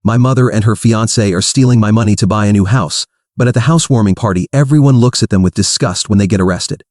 My mother and her fiancé are stealing my money to buy a new house, but at the housewarming party, everyone looks at them with disgust when they get arrested.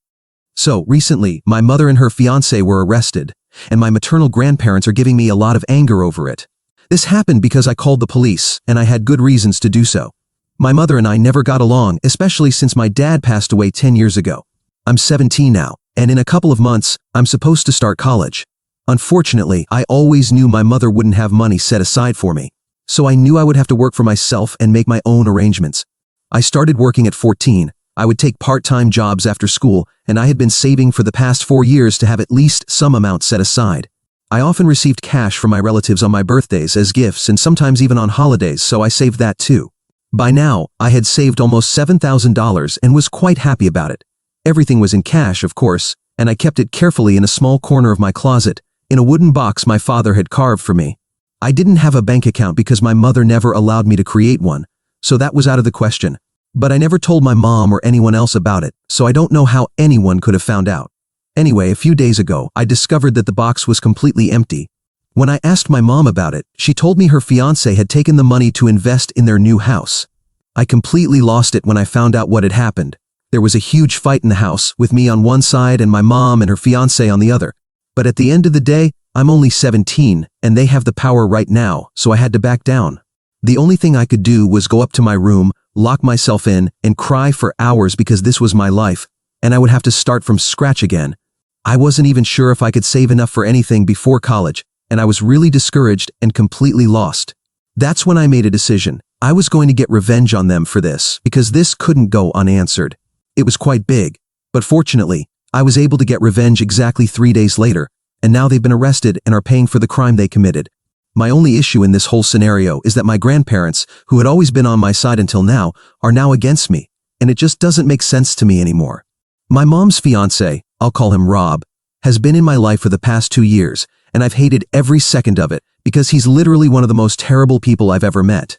So, recently, my mother and her fiancé were arrested, and my maternal grandparents are giving me a lot of anger over it. This happened because I called the police, and I had good reasons to do so. My mother and I never got along, especially since my dad passed away 10 years ago. I'm 17 now, and in a couple of months, I'm supposed to start college. Unfortunately, I always knew my mother wouldn't have money set aside for me, so I knew I would have to work for myself and make my own arrangements. I started working at 14. I would take part-time jobs after school, and I had been saving for the past 4 years to have at least some amount set aside. I often received cash from my relatives on my birthdays as gifts and sometimes even on holidays, so I saved that too. By now, I had saved almost $7,000 and was quite happy about it. Everything was in cash, of course, and I kept it carefully in a small corner of my closet, in a wooden box my father had carved for me. I didn't have a bank account because my mother never allowed me to create one, so that was out of the question. But I never told my mom or anyone else about it, so I don't know how anyone could have found out. Anyway, a few days ago, I discovered that the box was completely empty. When I asked my mom about it, she told me her fiancé had taken the money to invest in their new house. I completely lost it when I found out what had happened. There was a huge fight in the house, with me on one side and my mom and her fiancé on the other. But at the end of the day, I'm only 17, and they have the power right now, so I had to back down. The only thing I could do was go up to my room, lock myself in, and cry for hours because this was my life, and I would have to start from scratch again. I wasn't even sure if I could save enough for anything before college, and I was really discouraged and completely lost. That's when I made a decision. I was going to get revenge on them for this, because this couldn't go unanswered. It was quite big, but fortunately, I was able to get revenge exactly 3 days later, and now they've been arrested and are paying for the crime they committed. My only issue in this whole scenario is that my grandparents, who had always been on my side until now, are now against me, and it just doesn't make sense to me anymore. My mom's fiancé, I'll call him Rob, has been in my life for the past 2 years, and I've hated every second of it because he's literally one of the most terrible people I've ever met.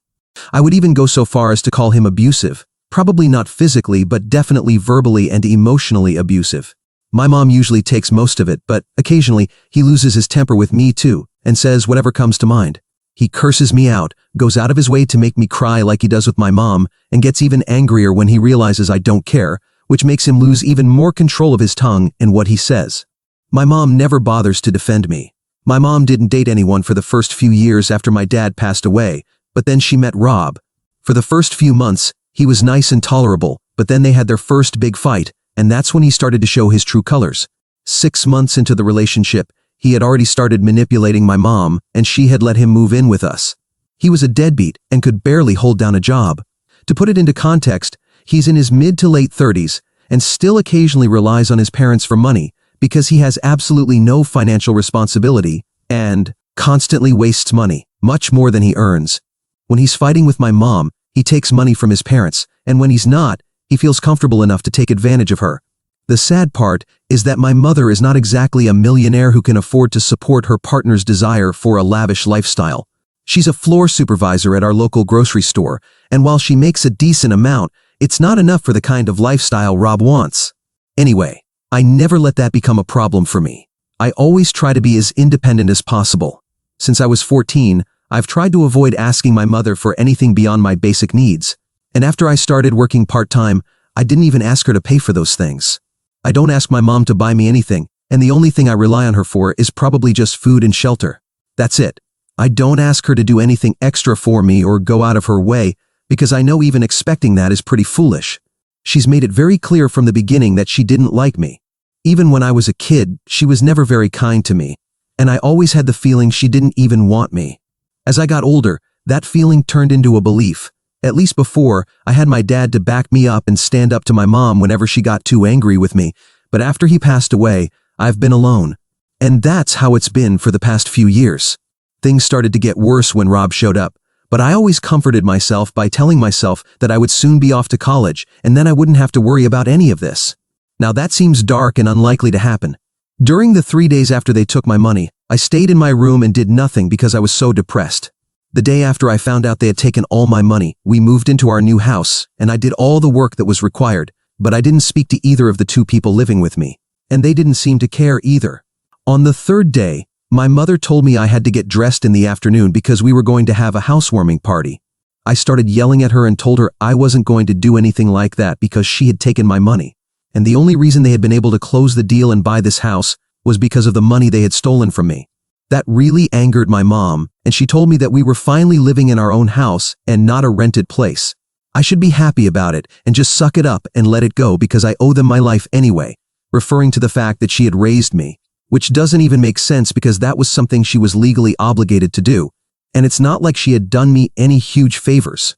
I would even go so far as to call him abusive, probably not physically, but definitely verbally and emotionally abusive. My mom usually takes most of it, but occasionally he loses his temper with me too, and says whatever comes to mind. He curses me out, goes out of his way to make me cry like he does with my mom, and gets even angrier when he realizes I don't care, which makes him lose even more control of his tongue and what he says. My mom never bothers to defend me. My mom didn't date anyone for the first few years after my dad passed away, but then she met Rob. For the first few months, he was nice and tolerable, but then they had their first big fight, and that's when he started to show his true colors. 6 months into the relationship, he had already started manipulating my mom, and she had let him move in with us. He was a deadbeat and could barely hold down a job. To put it into context, he's in his mid to late 30s and still occasionally relies on his parents for money because he has absolutely no financial responsibility and constantly wastes money, much more than he earns. When he's fighting with my mom, he takes money from his parents, and when he's not, he feels comfortable enough to take advantage of her. The sad part is that my mother is not exactly a millionaire who can afford to support her partner's desire for a lavish lifestyle. She's a floor supervisor at our local grocery store, and while she makes a decent amount, it's not enough for the kind of lifestyle Rob wants. Anyway, I never let that become a problem for me. I always try to be as independent as possible. Since I was 14, I've tried to avoid asking my mother for anything beyond my basic needs. And after I started working part-time, I didn't even ask her to pay for those things. I don't ask my mom to buy me anything, and the only thing I rely on her for is probably just food and shelter. That's it. I don't ask her to do anything extra for me or go out of her way, because I know even expecting that is pretty foolish. She's made it very clear from the beginning that she didn't like me. Even when I was a kid, she was never very kind to me, and I always had the feeling she didn't even want me. As I got older, that feeling turned into a belief. At least before, I had my dad to back me up and stand up to my mom whenever she got too angry with me, but after he passed away, I've been alone. And that's how it's been for the past few years. Things started to get worse when Rob showed up, but I always comforted myself by telling myself that I would soon be off to college and then I wouldn't have to worry about any of this. Now that seems dark and unlikely to happen. During the 3 days after they took my money, I stayed in my room and did nothing because I was so depressed. The day after I found out they had taken all my money, we moved into our new house, and I did all the work that was required, but I didn't speak to either of the 2 people living with me, and they didn't seem to care either. On the 3rd day, My mother told me I had to get dressed in the afternoon because we were going to have a housewarming party. I started yelling at her and told her I wasn't going to do anything like that because she had taken my money. And the only reason they had been able to close the deal and buy this house was because of the money they had stolen from me. That really angered my mom, and she told me that we were finally living in our own house and not a rented place. I should be happy about it and just suck it up and let it go because I owe them my life anyway, referring to the fact that she had raised me, which doesn't even make sense because that was something she was legally obligated to do, and it's not like she had done me any huge favors.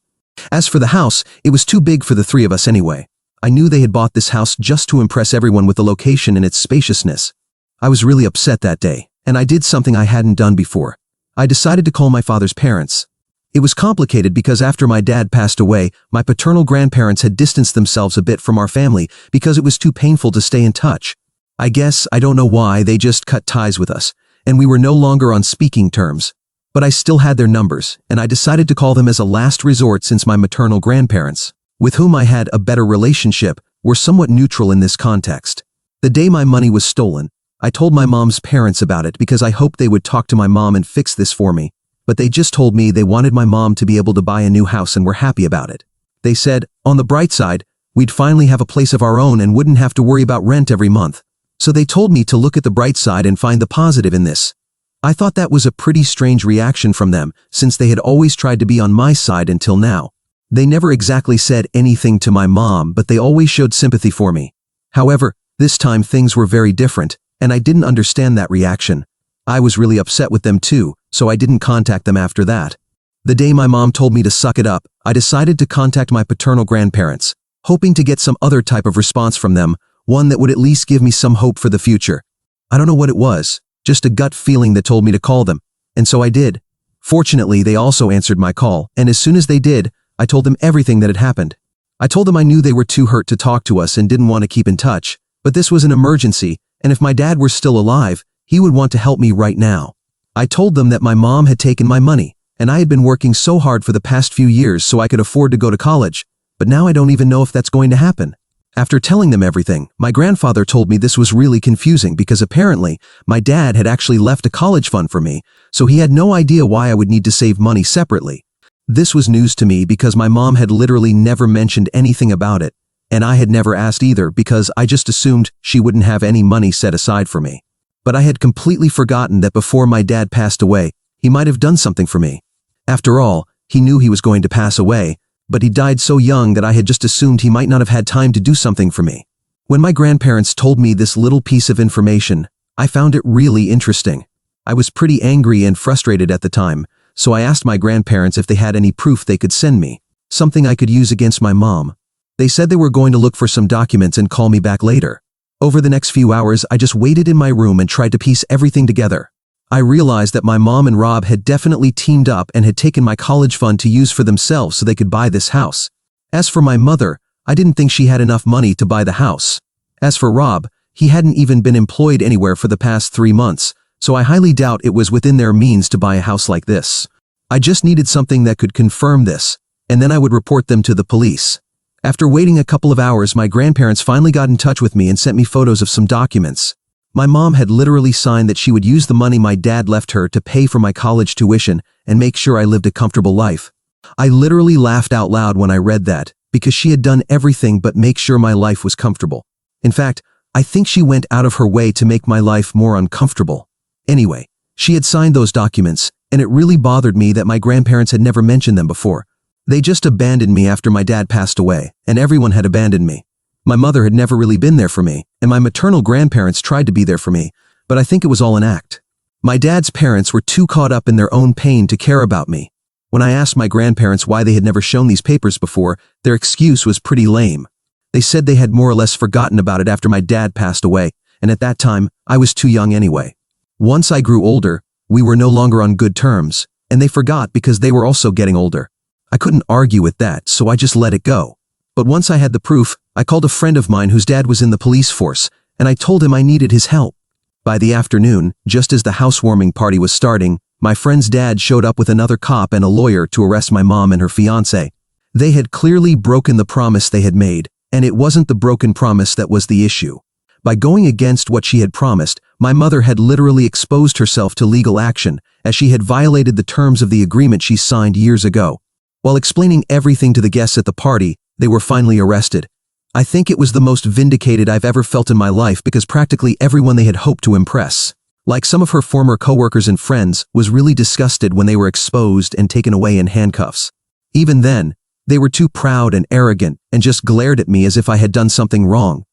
As for the house, it was too big for the three of us anyway. I knew they had bought this house just to impress everyone with the location and its spaciousness. I was really upset that day, and I did something I hadn't done before. I decided to call my father's parents. It was complicated because after my dad passed away, my paternal grandparents had distanced themselves a bit from our family because it was too painful to stay in touch. I don't know why, they just cut ties with us, and we were no longer on speaking terms. But I still had their numbers, and I decided to call them as a last resort since my maternal grandparents, with whom I had a better relationship, were somewhat neutral in this context. The day my money was stolen, I told my mom's parents about it because I hoped they would talk to my mom and fix this for me, but they just told me they wanted my mom to be able to buy a new house and were happy about it. They said, on the bright side, we'd finally have a place of our own and wouldn't have to worry about rent every month. So they told me to look at the bright side and find the positive in this. I thought that was a pretty strange reaction from them, since they had always tried to be on my side until now. They never exactly said anything to my mom, but they always showed sympathy for me. However, this time things were very different, and I didn't understand that reaction. I was really upset with them too, so I didn't contact them after that. The day my mom told me to suck it up, I decided to contact my paternal grandparents, hoping to get some other type of response from them, one that would at least give me some hope for the future. I don't know what it was, just a gut feeling that told me to call them, and so I did. Fortunately, they also answered my call, and as soon as they did, I told them everything that had happened. I told them I knew they were too hurt to talk to us and didn't want to keep in touch, but this was an emergency, and if my dad were still alive, he would want to help me right now. I told them that my mom had taken my money, and I had been working so hard for the past few years so I could afford to go to college, but now I don't even know if that's going to happen. After telling them everything, my grandfather told me this was really confusing because apparently my dad had actually left a college fund for me, so he had no idea why I would need to save money separately. This was news to me because my mom had literally never mentioned anything about it, and I had never asked either because I just assumed she wouldn't have any money set aside for me. But I had completely forgotten that before my dad passed away, he might have done something for me. After all, he knew he was going to pass away, but he died so young that I had just assumed he might not have had time to do something for me. When my grandparents told me this little piece of information, I found it really interesting. I was pretty angry and frustrated at the time, so I asked my grandparents if they had any proof they could send me, something I could use against my mom. They said they were going to look for some documents and call me back later. Over the next few hours, I just waited in my room and tried to piece everything together. I realized that my mom and Rob had definitely teamed up and had taken my college fund to use for themselves so they could buy this house. As for my mother, I didn't think she had enough money to buy the house. As for Rob, he hadn't even been employed anywhere for the past 3 months, so I highly doubt it was within their means to buy a house like this. I just needed something that could confirm this, and then I would report them to the police. After waiting a couple of hours, my grandparents finally got in touch with me and sent me photos of some documents. My mom had literally signed that she would use the money my dad left her to pay for my college tuition and make sure I lived a comfortable life. I literally laughed out loud when I read that, because she had done everything but make sure my life was comfortable. In fact, I think she went out of her way to make my life more uncomfortable. Anyway, she had signed those documents, and it really bothered me that my grandparents had never mentioned them before. They just abandoned me after my dad passed away, and everyone had abandoned me. My mother had never really been there for me, and my maternal grandparents tried to be there for me, but I think it was all an act. My dad's parents were too caught up in their own pain to care about me. When I asked my grandparents why they had never shown these papers before, their excuse was pretty lame. They said they had more or less forgotten about it after my dad passed away, and at that time, I was too young anyway. Once I grew older, we were no longer on good terms, and they forgot because they were also getting older. I couldn't argue with that, so I just let it go. But once I had the proof, I called a friend of mine whose dad was in the police force, and I told him I needed his help. By the afternoon, just as the housewarming party was starting, my friend's dad showed up with another cop and a lawyer to arrest my mom and her fiancé. They had clearly broken the promise they had made, and it wasn't the broken promise that was the issue. By going against what she had promised, my mother had literally exposed herself to legal action, as she had violated the terms of the agreement she signed years ago. While explaining everything to the guests at the party, they were finally arrested. I think it was the most vindicated I've ever felt in my life because practically everyone they had hoped to impress, like some of her former coworkers and friends, was really disgusted when they were exposed and taken away in handcuffs. Even then, they were too proud and arrogant and just glared at me as if I had done something wrong.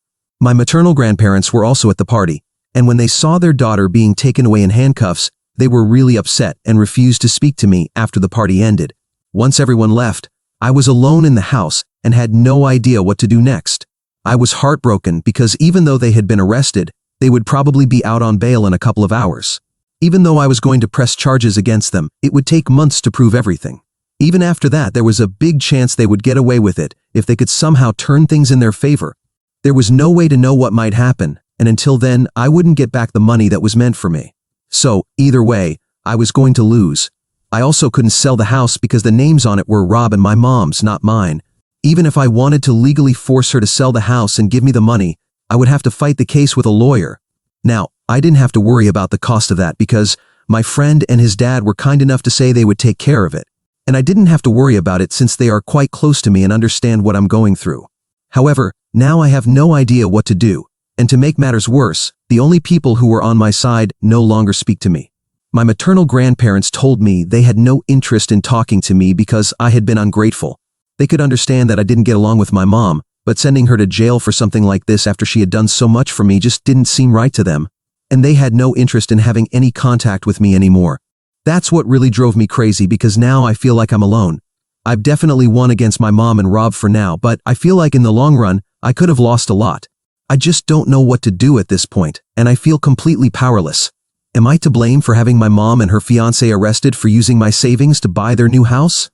My maternal grandparents were also at the party, and when they saw their daughter being taken away in handcuffs, they were really upset and refused to speak to me after the party ended. Once everyone left, I was alone in the house and had no idea what to do next. I was heartbroken because even though they had been arrested, they would probably be out on bail in a couple of hours. Even though I was going to press charges against them, it would take months to prove everything. Even after that, there was a big chance they would get away with it if they could somehow turn things in their favor. There was no way to know what might happen, and until then, I wouldn't get back the money that was meant for me. So, either way, I was going to lose. I also couldn't sell the house because the names on it were Rob and my mom's, not mine. Even if I wanted to legally force her to sell the house and give me the money, I would have to fight the case with a lawyer. Now, I didn't have to worry about the cost of that because my friend and his dad were kind enough to say they would take care of it. And I didn't have to worry about it since they are quite close to me and understand what I'm going through. However, now I have no idea what to do, and to make matters worse, the only people who were on my side no longer speak to me. My maternal grandparents told me they had no interest in talking to me because I had been ungrateful. They could understand that I didn't get along with my mom, but sending her to jail for something like this after she had done so much for me just didn't seem right to them, and they had no interest in having any contact with me anymore. That's what really drove me crazy because now I feel like I'm alone. I've definitely won against my mom and Rob for now, but I feel like in the long run, I could have lost a lot. I just don't know what to do at this point, and I feel completely powerless. Am I to blame for having my mom and her fiancé arrested for using my savings to buy their new house?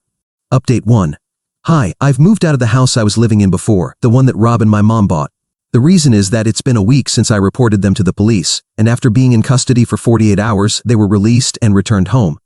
Update 1. Hi, I've moved out of the house I was living in before, the one that Rob and my mom bought. The reason is that it's been a week since I reported them to the police, and after being in custody for 48 hours, they were released and returned home.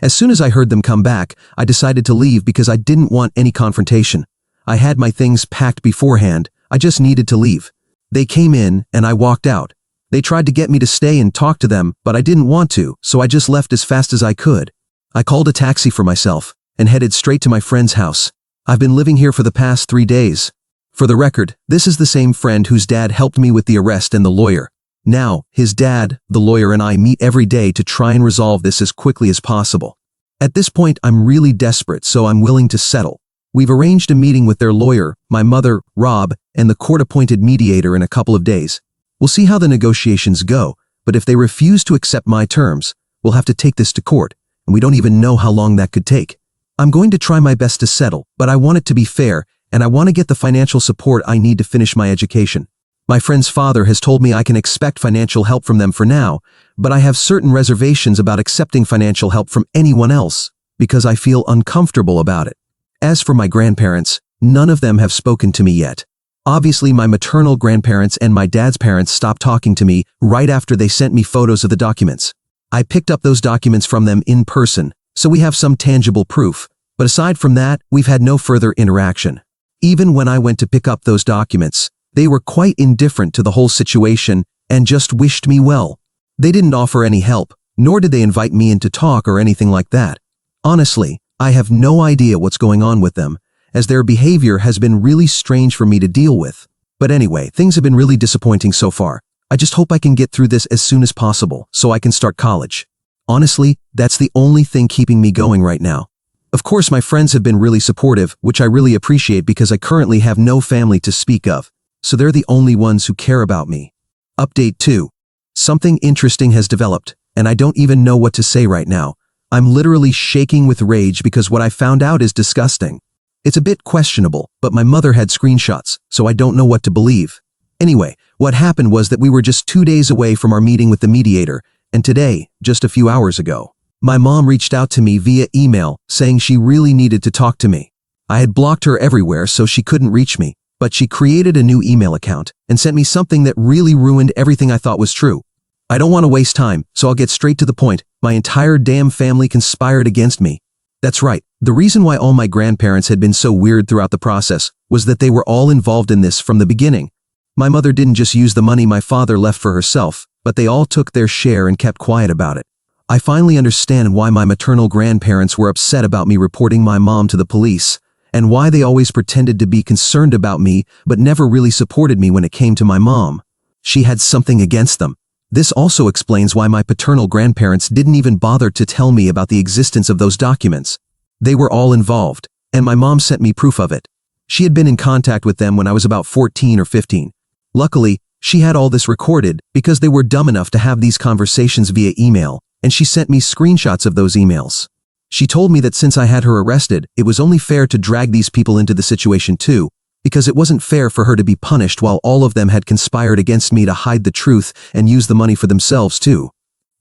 As soon as I heard them come back, I decided to leave because I didn't want any confrontation. I had my things packed beforehand, I just needed to leave. They came in, and I walked out. They tried to get me to stay and talk to them, but I didn't want to, so I just left as fast as I could. I called a taxi for myself, and headed straight to my friend's house. I've been living here for the past 3 days. For the record, this is the same friend whose dad helped me with the arrest and the lawyer. Now, his dad, the lawyer, and I meet every day to try and resolve this as quickly as possible. At this point, I'm really desperate, so I'm willing to settle. We've arranged a meeting with their lawyer, my mother, Rob, and the court-appointed mediator in a couple of days. We'll see how the negotiations go, but if they refuse to accept my terms, we'll have to take this to court, and we don't even know how long that could take. I'm going to try my best to settle, but I want it to be fair, and I want to get the financial support I need to finish my education. My friend's father has told me I can expect financial help from them for now, but I have certain reservations about accepting financial help from anyone else because I feel uncomfortable about it. As for my grandparents, none of them have spoken to me yet. Obviously, my maternal grandparents and my dad's parents stopped talking to me right after they sent me photos of the documents. I picked up those documents from them in person, so we have some tangible proof, but aside from that, we've had no further interaction. Even when I went to pick up those documents, they were quite indifferent to the whole situation and just wished me well. They didn't offer any help, nor did they invite me in to talk or anything like that. Honestly, I have no idea what's going on with them, as their behavior has been really strange for me to deal with. But anyway, things have been really disappointing so far. I just hope I can get through this as soon as possible so I can start college. Honestly, that's the only thing keeping me going right now. Of course, my friends have been really supportive, which I really appreciate because I currently have no family to speak of, so they're the only ones who care about me. Update 2. Something interesting has developed, and I don't even know what to say right now. I'm literally shaking with rage because what I found out is disgusting. It's a bit questionable, but my mother had screenshots, so I don't know what to believe. Anyway, what happened was that we were just 2 days away from our meeting with the mediator, and today, just a few hours ago, my mom reached out to me via email saying she really needed to talk to me. I had blocked her everywhere so she couldn't reach me, but she created a new email account and sent me something that really ruined everything I thought was true. I don't want to waste time, so I'll get straight to the point. My entire damn family conspired against me. That's right, the reason why all my grandparents had been so weird throughout the process was that they were all involved in this from the beginning. My mother didn't just use the money my father left for herself, but they all took their share and kept quiet about it. I finally understand why my maternal grandparents were upset about me reporting my mom to the police, and why they always pretended to be concerned about me but never really supported me when it came to my mom. She had something against them. This also explains why my paternal grandparents didn't even bother to tell me about the existence of those documents. They were all involved, and my mom sent me proof of it. She had been in contact with them when I was about 14 or 15. Luckily, she had all this recorded because they were dumb enough to have these conversations via email, and she sent me screenshots of those emails. She told me that since I had her arrested, it was only fair to drag these people into the situation too, because it wasn't fair for her to be punished while all of them had conspired against me to hide the truth and use the money for themselves too.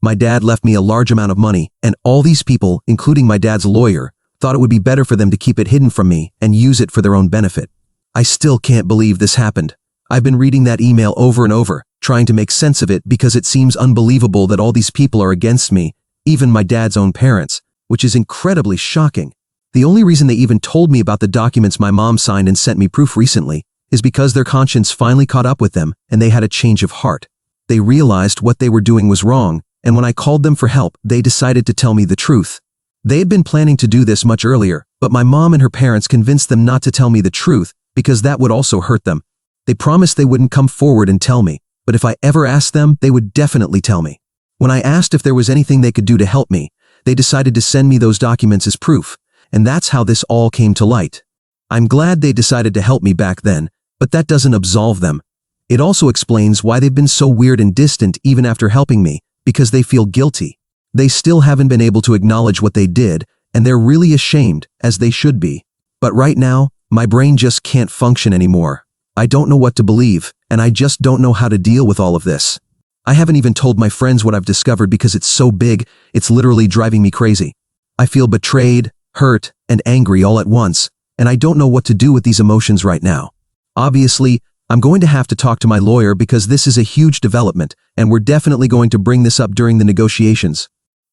My dad left me a large amount of money, and all these people, including my dad's lawyer, thought it would be better for them to keep it hidden from me and use it for their own benefit. I still can't believe this happened. I've been reading that email over and over, trying to make sense of it because it seems unbelievable that all these people are against me, even my dad's own parents, which is incredibly shocking. The only reason they even told me about the documents my mom signed and sent me proof recently is because their conscience finally caught up with them and they had a change of heart. They realized what they were doing was wrong, and when I called them for help, they decided to tell me the truth. They had been planning to do this much earlier, but my mom and her parents convinced them not to tell me the truth because that would also hurt them. They promised they wouldn't come forward and tell me, but if I ever asked them, they would definitely tell me. When I asked if there was anything they could do to help me, they decided to send me those documents as proof, and that's how this all came to light. I'm glad they decided to help me back then, but that doesn't absolve them. It also explains why they've been so weird and distant even after helping me, because they feel guilty. They still haven't been able to acknowledge what they did, and they're really ashamed, as they should be. But right now, my brain just can't function anymore. I don't know what to believe, and I just don't know how to deal with all of this. I haven't even told my friends what I've discovered because it's so big, it's literally driving me crazy. I feel betrayed, hurt, and angry all at once, and I don't know what to do with these emotions right now. Obviously, I'm going to have to talk to my lawyer because this is a huge development, and we're definitely going to bring this up during the negotiations.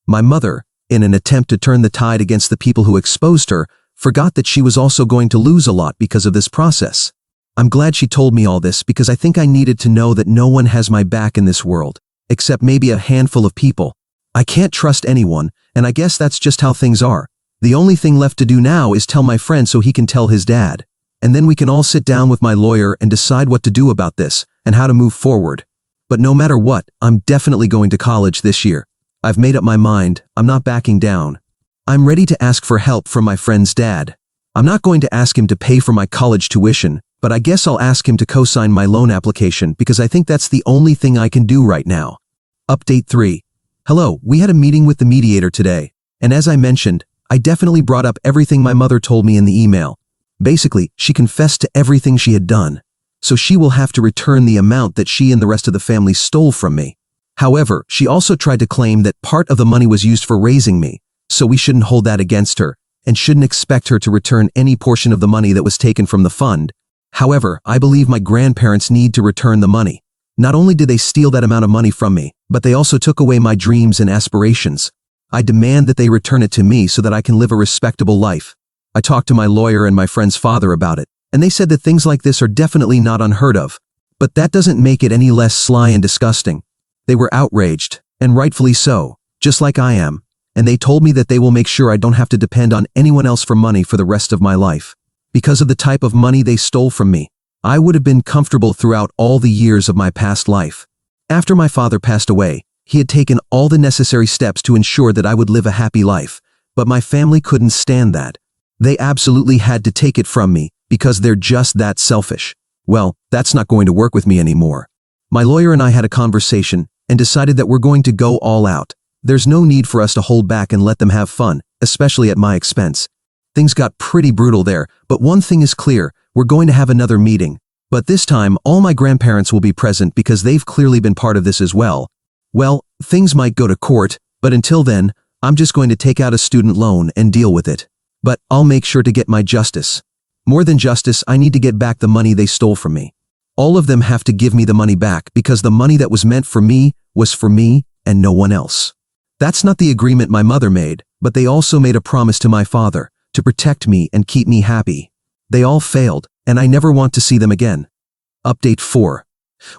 My mother, in an attempt to turn the tide against the people who exposed her, forgot that she was also going to lose a lot because of this process. I'm glad she told me all this because I think I needed to know that no one has my back in this world, except maybe a handful of people. I can't trust anyone, and I guess that's just how things are. The only thing left to do now is tell my friend so he can tell his dad. And then we can all sit down with my lawyer and decide what to do about this and how to move forward. But no matter what, I'm definitely going to college this year. I've made up my mind, I'm not backing down. I'm ready to ask for help from my friend's dad. I'm not going to ask him to pay for my college tuition, but I guess I'll ask him to co-sign my loan application because I think that's the only thing I can do right now. Update 3. Hello, we had a meeting with the mediator today, and as I mentioned, I definitely brought up everything my mother told me in the email. Basically, she confessed to everything she had done, so she will have to return the amount that she and the rest of the family stole from me. However, she also tried to claim that part of the money was used for raising me, so we shouldn't hold that against her, and shouldn't expect her to return any portion of the money that was taken from the fund. However, I believe my grandparents need to return the money. Not only did they steal that amount of money from me, but they also took away my dreams and aspirations. I demand that they return it to me so that I can live a respectable life. I talked to my lawyer and my friend's father about it, and they said that things like this are definitely not unheard of. But that doesn't make it any less sly and disgusting. They were outraged, and rightfully so, just like I am, and they told me that they will make sure I don't have to depend on anyone else for money for the rest of my life. Because of the type of money they stole from me, I would have been comfortable throughout all the years of my past life. After my father passed away, he had taken all the necessary steps to ensure that I would live a happy life, but my family couldn't stand that. They absolutely had to take it from me because they're just that selfish. Well, that's not going to work with me anymore. My lawyer and I had a conversation and decided that we're going to go all out. There's no need for us to hold back and let them have fun, especially at my expense. Things got pretty brutal there, but one thing is clear, we're going to have another meeting. But this time, all my grandparents will be present because they've clearly been part of this as well. Well, things might go to court, but until then, I'm just going to take out a student loan and deal with it. But I'll make sure to get my justice. More than justice, I need to get back the money they stole from me. All of them have to give me the money back because the money that was meant for me was for me and no one else. That's not the agreement my mother made, but they also made a promise to my father to protect me and keep me happy. They all failed, and I never want to see them again. Update 4.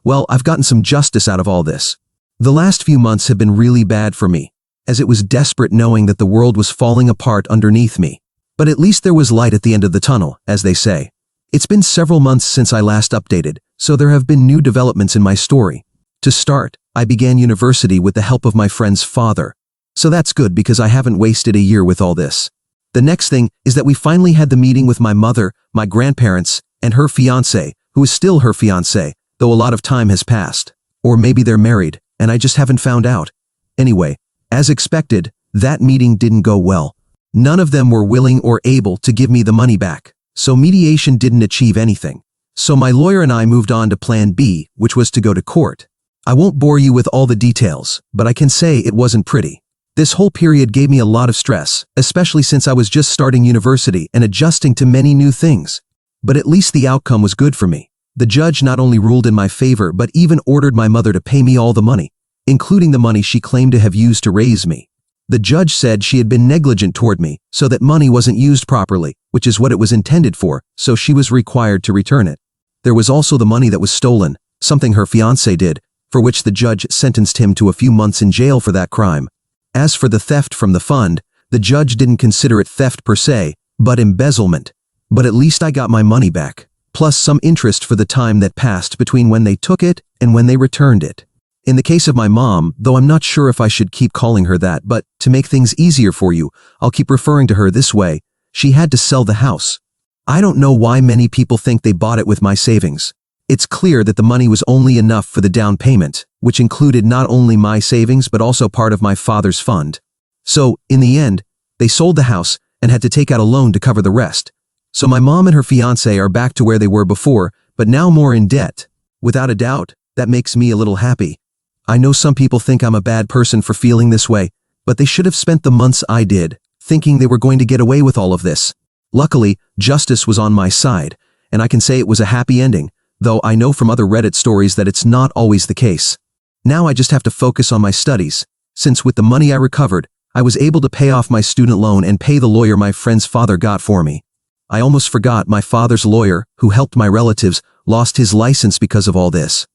Well, I've gotten some justice out of all this. The last few months have been really bad for me, as it was desperate knowing that the world was falling apart underneath me. But at least there was light at the end of the tunnel, as they say. It's been several months since I last updated, so there have been new developments in my story. To start, I began university with the help of my friend's father. So that's good because I haven't wasted a year with all this. The next thing is that we finally had the meeting with my mother, my grandparents, and her fiancé, who is still her fiancé, though a lot of time has passed. Or maybe they're married, and I just haven't found out. Anyway, as expected, that meeting didn't go well. None of them were willing or able to give me the money back, so mediation didn't achieve anything. So my lawyer and I moved on to plan B, which was to go to court. I won't bore you with all the details, but I can say it wasn't pretty. This whole period gave me a lot of stress, especially since I was just starting university and adjusting to many new things. But at least the outcome was good for me. The judge not only ruled in my favor but even ordered my mother to pay me all the money, including the money she claimed to have used to raise me. The judge said she had been negligent toward me, so that money wasn't used properly, which is what it was intended for, so she was required to return it. There was also the money that was stolen, something her fiancé did, for which the judge sentenced him to a few months in jail for that crime. As for the theft from the fund, the judge didn't consider it theft per se, but embezzlement. But at least I got my money back, plus some interest for the time that passed between when they took it and when they returned it. In the case of my mom, though I'm not sure if I should keep calling her that, but to make things easier for you, I'll keep referring to her this way, she had to sell the house. I don't know why many people think they bought it with my savings. It's clear that the money was only enough for the down payment, which included not only my savings but also part of my father's fund. So, in the end, they sold the house and had to take out a loan to cover the rest. So my mom and her fiancé are back to where they were before, but now more in debt. Without a doubt, that makes me a little happy. I know some people think I'm a bad person for feeling this way, but they should have spent the months I did, thinking they were going to get away with all of this. Luckily, justice was on my side, and I can say it was a happy ending, though I know from other Reddit stories that it's not always the case. Now I just have to focus on my studies, since with the money I recovered, I was able to pay off my student loan and pay the lawyer my friend's father got for me. I almost forgot my father's lawyer, who helped my relatives, lost his license because of all this.